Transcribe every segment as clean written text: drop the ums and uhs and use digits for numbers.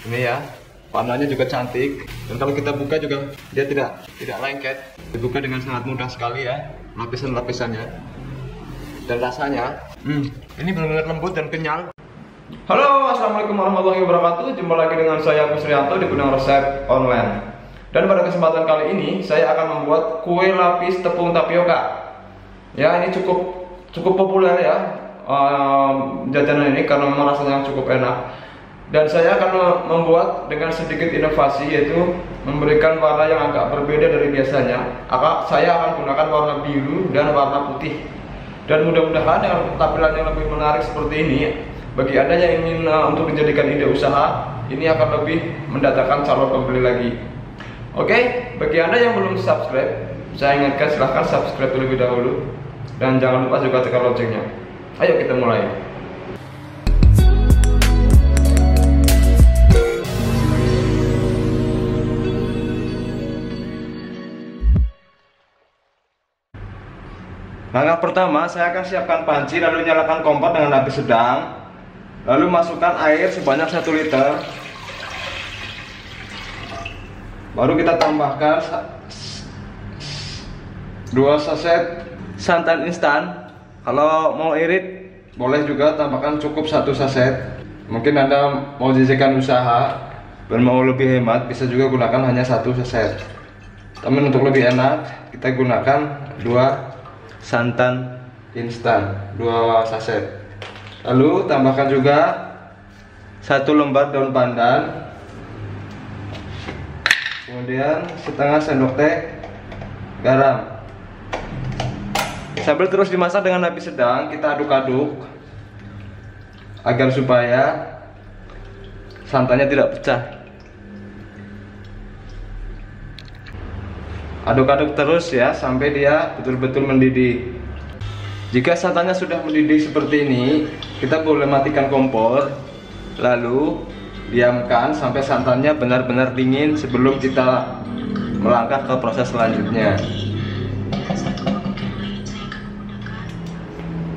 Ini ya, warnanya juga cantik. Dan kalau kita buka juga dia tidak lengket. Dibuka dengan sangat mudah sekali ya, lapisan-lapisannya. Dan rasanya, ini benar-benar lembut dan kenyal. Halo, assalamualaikum warahmatullahi wabarakatuh. Jumpa lagi dengan saya Agus Rianto di Gudang Resep Online. Dan pada kesempatan kali ini saya akan membuat kue lapis tepung tapioka. Ya, ini cukup populer ya jajanan ini karena memang rasanya cukup enak. Dan saya akan membuat dengan sedikit inovasi, yaitu memberikan warna yang agak berbeda dari biasanya. Saya akan gunakan warna biru dan warna putih. Dan mudah-mudahan dengan tampilan yang lebih menarik seperti ini, bagi Anda yang ingin untuk dijadikan ide usaha, ini akan lebih mendatangkan calon pembeli lagi. Oke, bagi Anda yang belum subscribe, saya ingatkan silahkan subscribe terlebih dahulu. Dan jangan lupa juga tekan loncengnya. Ayo kita mulai. Langkah pertama, saya akan siapkan panci, lalu nyalakan kompor dengan api sedang. Lalu masukkan air sebanyak 1 liter. Baru kita tambahkan 2 saset santan instan. Kalau mau irit boleh juga tambahkan cukup 1 saset. Mungkin Anda mau jajakan usaha dan mau lebih hemat, bisa juga gunakan hanya 1 saset. Tapi untuk lebih enak, kita gunakan 2 santan instan, 2 saset. Lalu tambahkan juga 1 lembar daun pandan. Kemudian setengah sendok teh garam. Sambil terus dimasak dengan api sedang, kita aduk-aduk agar supaya santannya tidak pecah. Aduk-aduk terus ya sampai dia betul-betul mendidih. Jika santannya sudah mendidih seperti ini, kita boleh matikan kompor. Lalu diamkan sampai santannya benar-benar dingin sebelum kita melangkah ke proses selanjutnya.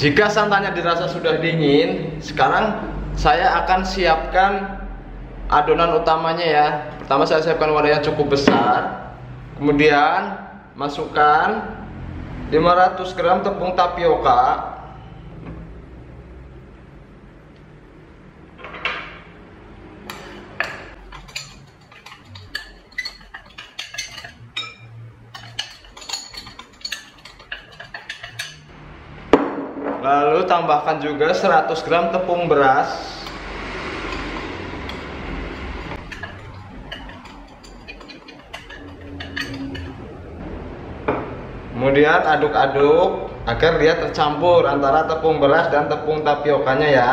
Jika santannya dirasa sudah dingin, sekarang saya akan siapkan adonan utamanya ya. Pertama saya siapkan wadah yang cukup besar. Kemudian masukkan 500 gram tepung tapioka. Lalu tambahkan juga 100 gram tepung beras. Kemudian aduk-aduk agar dia tercampur antara tepung beras dan tepung tapiokanya ya.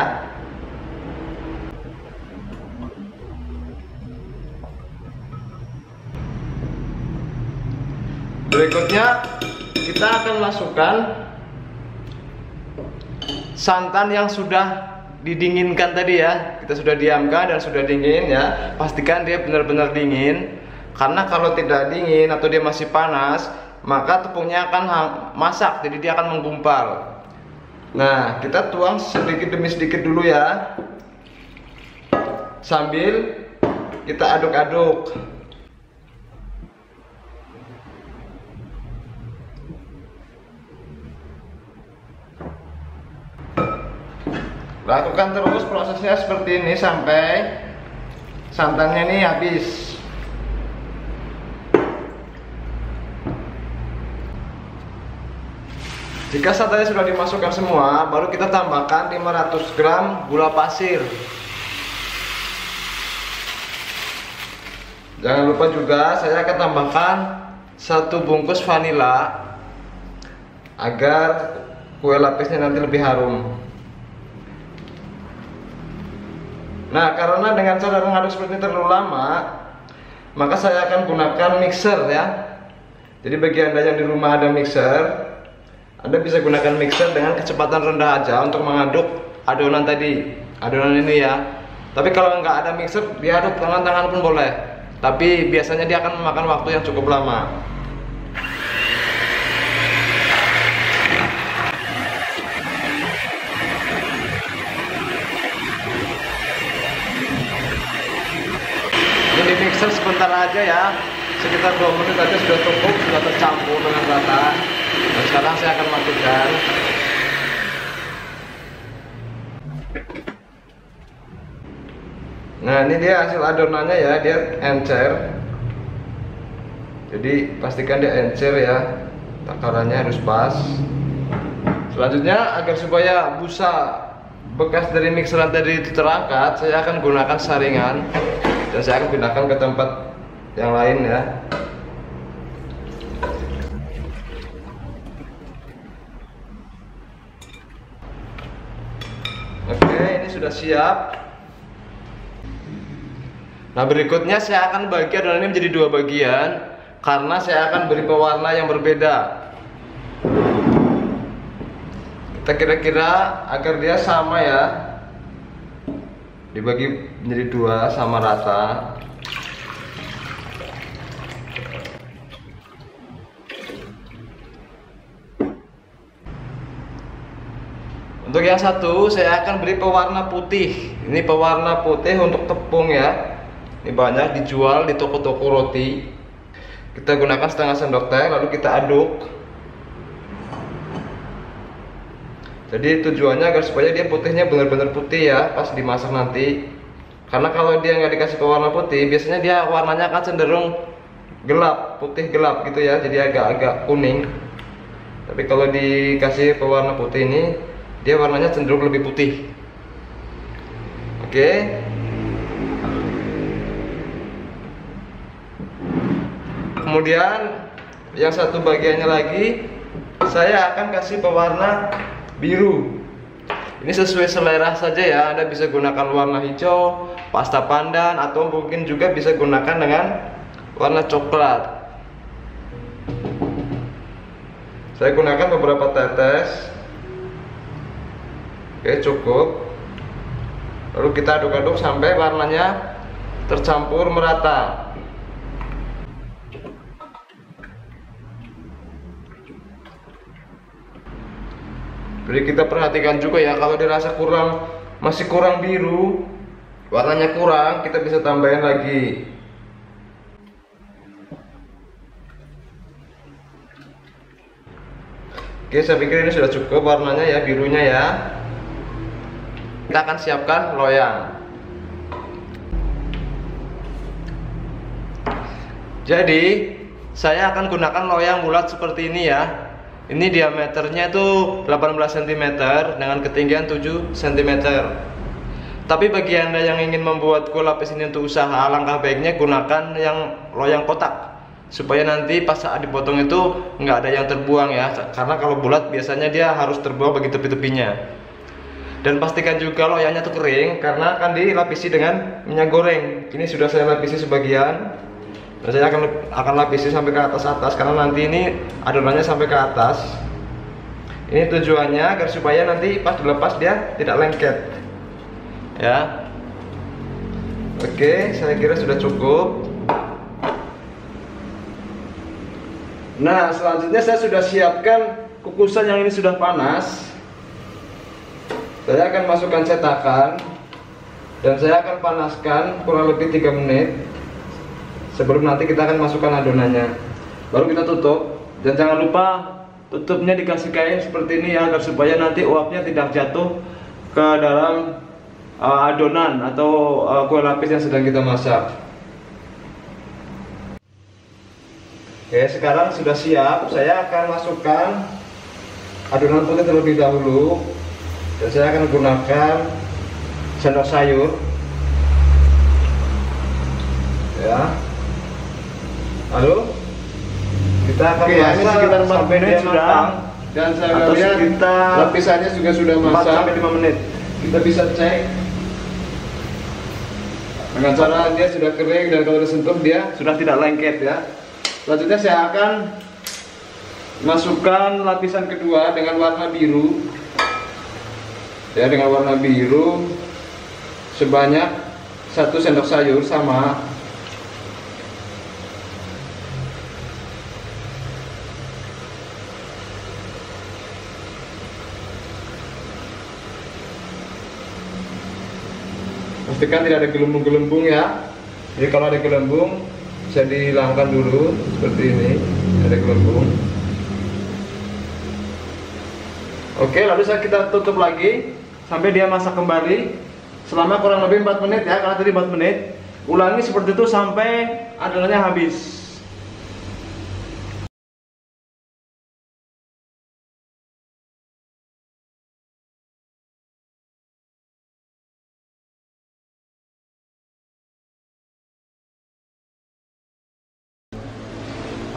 Berikutnya kita akan masukkan santan yang sudah didinginkan tadi ya. Kita sudah diamkan dan sudah dingin ya. Pastikan dia benar-benar dingin. Karena kalau tidak dingin atau dia masih panas, maka tepungnya akan masak, jadi dia akan menggumpal. Nah, kita tuang sedikit demi sedikit dulu ya, sambil kita aduk-aduk. Lakukan terus prosesnya seperti ini sampai santannya ini habis. Jika santannya sudah dimasukkan semua, baru kita tambahkan 500 gram gula pasir. Jangan lupa juga saya akan tambahkan 1 bungkus vanila agar kue lapisnya nanti lebih harum. Nah, karena dengan cara mengaduk seperti ini terlalu lama, maka saya akan gunakan mixer ya. Jadi bagi Anda yang di rumah ada mixer, Anda bisa gunakan mixer dengan kecepatan rendah aja untuk mengaduk adonan tadi, adonan ini ya. Tapi kalau nggak ada mixer, diaduk tangan-tangan pun boleh. Tapi biasanya dia akan memakan waktu yang cukup lama. mixer sebentar aja ya, sekitar 2 menit aja sudah cukup, sudah tercampur dengan rata. Dan sekarang saya akan matikan. Nah, ini dia hasil adonannya ya, dia encer. Jadi pastikan dia encer ya, takarannya harus pas. Selanjutnya, agar supaya busa bekas dari mixeran tadi itu terangkat, saya akan gunakan saringan dan saya akan pindahkan ke tempat yang lain ya. Oke, ini sudah siap. Nah, berikutnya saya akan bagi adonan ini menjadi 2 bagian karena saya akan beri pewarna yang berbeda. Kita kira-kira agar dia sama ya, dibagi menjadi 2 sama rata. Untuk yang satu saya akan beri pewarna putih. Ini pewarna putih untuk tepung ya. Ini banyak dijual di toko-toko roti. Kita gunakan setengah sendok teh, lalu kita aduk. Jadi tujuannya agar supaya dia putihnya benar-benar putih ya pas dimasak nanti. Karena kalau dia nggak dikasih pewarna putih, biasanya dia warnanya akan cenderung gelap, putih gelap gitu ya, jadi agak-agak kuning. Tapi kalau dikasih pewarna putih ini, dia warnanya cenderung lebih putih. Oke. Kemudian yang satu bagiannya lagi, saya akan kasih pewarna biru. Ini sesuai selera saja ya. Anda bisa gunakan warna hijau, pasta pandan, atau mungkin juga bisa gunakan dengan warna coklat. Saya gunakan beberapa tetes. Oke, cukup. Lalu kita aduk-aduk sampai warnanya tercampur merata. Jadi kita perhatikan juga ya, kalau dirasa masih kurang biru, warnanya kurang, kita bisa tambahin lagi. Oke, saya pikir ini sudah cukup warnanya ya, birunya ya. Kita akan siapkan loyang. Jadi saya akan gunakan loyang bulat seperti ini ya. Ini diameternya itu 18 cm dengan ketinggian 7 cm. Tapi bagi Anda yang ingin membuat kue lapis ini untuk usaha, alangkah baiknya gunakan yang loyang kotak, supaya nanti pas saat dipotong itu nggak ada yang terbuang ya. Karena kalau bulat biasanya dia harus terbuang bagi tepi-tepinya. Dan pastikan juga loyangnya itu kering, karena akan dilapisi dengan minyak goreng. Ini sudah saya lapisi sebagian. Dan saya akan lapisi sampai ke atas karena nanti ini adonannya sampai ke atas. Ini tujuannya agar supaya nanti pas dilepas dia tidak lengket. Ya. Oke, saya kira sudah cukup. Nah, selanjutnya saya sudah siapkan kukusan yang ini sudah panas. Saya akan masukkan cetakan dan saya akan panaskan kurang lebih 3 menit. Sebelum nanti kita akan masukkan adonannya. Baru kita tutup. Dan jangan lupa tutupnya dikasih kain seperti ini ya, agar supaya nanti uapnya tidak jatuh ke dalam adonan atau kue lapis yang sedang kita masak. Oke, sekarang sudah siap. Saya akan masukkan adonan putih terlebih dahulu. Dan saya akan gunakan sendok sayur. Ya. Lalu kita akan masak sekitar 4 sampai menit dia sudah matang. Dan saya lihat lapisannya juga sudah 4 masak. sampai 5 menit. Kita bisa cek dengan cara dia sudah kering dan kalau disentuh dia sudah tidak lengket ya. Selanjutnya saya akan masukkan lapisan kedua dengan warna biru. Ya, dengan warna biru sebanyak 1 sendok sayur sama. Pastikan tidak ada gelembung-gelembung ya. Jadi kalau ada gelembung bisa dihilangkan dulu seperti ini. Ada gelembung. Oke, lalu kita tutup lagi sampai dia masak kembali selama kurang lebih 4 menit ya, karena tadi 4 menit. Ulangi seperti itu sampai adonannya habis.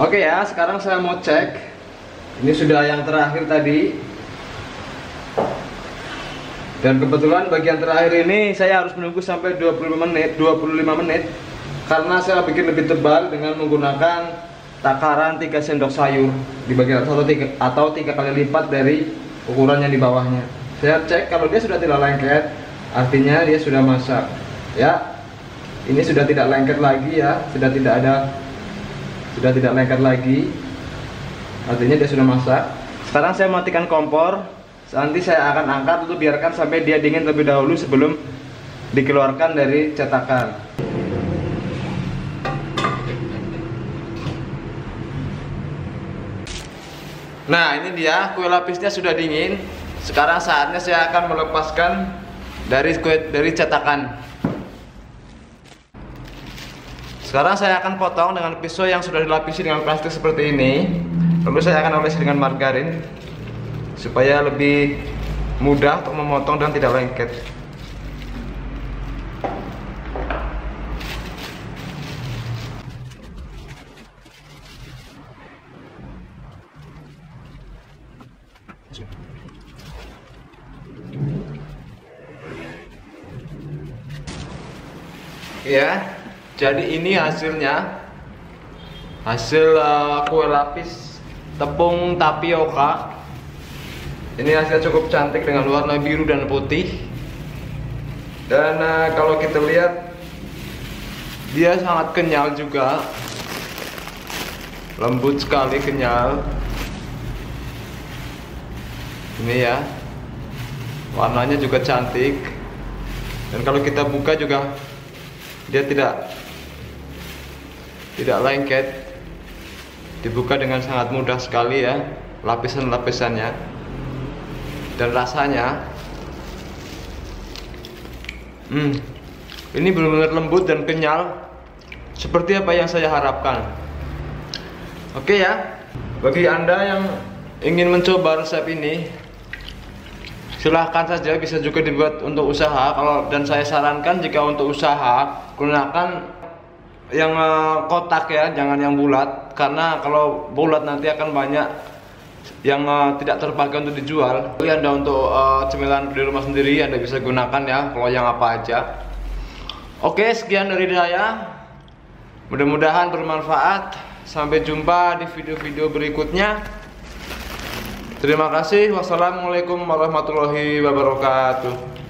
Oke ya, sekarang saya mau cek. Ini sudah yang terakhir tadi. Dan kebetulan bagian terakhir ini saya harus menunggu sampai 25 menit karena saya bikin lebih tebal dengan menggunakan takaran 3 sendok sayur di bagian atas atau 3 kali lipat dari ukuran yang di bawahnya. Saya cek kalau dia sudah tidak lengket, artinya dia sudah masak. Ya, ini sudah tidak lengket lagi ya, sudah tidak lengket lagi, artinya dia sudah masak. Sekarang saya matikan kompor. Nanti saya akan angkat untuk biarkan sampai dia dingin terlebih dahulu sebelum dikeluarkan dari cetakan. Nah, ini dia kue lapisnya sudah dingin. Sekarang saatnya saya akan melepaskan dari cetakan. Sekarang saya akan potong dengan pisau yang sudah dilapisi dengan plastik seperti ini. Lalu saya akan olesi dengan margarin supaya lebih mudah untuk memotong dan tidak lengket. Ya, jadi ini hasilnya. Hasil kue lapis tepung tapioka. Ini hasilnya cukup cantik dengan warna biru dan putih. Dan kalau kita lihat, dia sangat kenyal juga, lembut sekali, kenyal. Ini ya, warnanya juga cantik. Dan kalau kita buka juga, dia tidak lengket. Dibuka dengan sangat mudah sekali ya, lapisan-lapisannya. Dan rasanya ini benar-benar lembut dan kenyal seperti apa yang saya harapkan. Oke ya, bagi Anda yang ingin mencoba resep ini, silahkan saja, bisa juga dibuat untuk usaha. Dan saya sarankan jika untuk usaha, gunakan yang kotak ya, jangan yang bulat, karena kalau bulat nanti akan banyak yang tidak terpakai untuk dijual. Jadi Anda untuk cemilan di rumah sendiri Anda bisa gunakan ya, kalau yang apa aja. Oke, sekian dari saya. Mudah-mudahan bermanfaat. Sampai jumpa di video-video berikutnya. Terima kasih. Wassalamualaikum warahmatullahi wabarakatuh.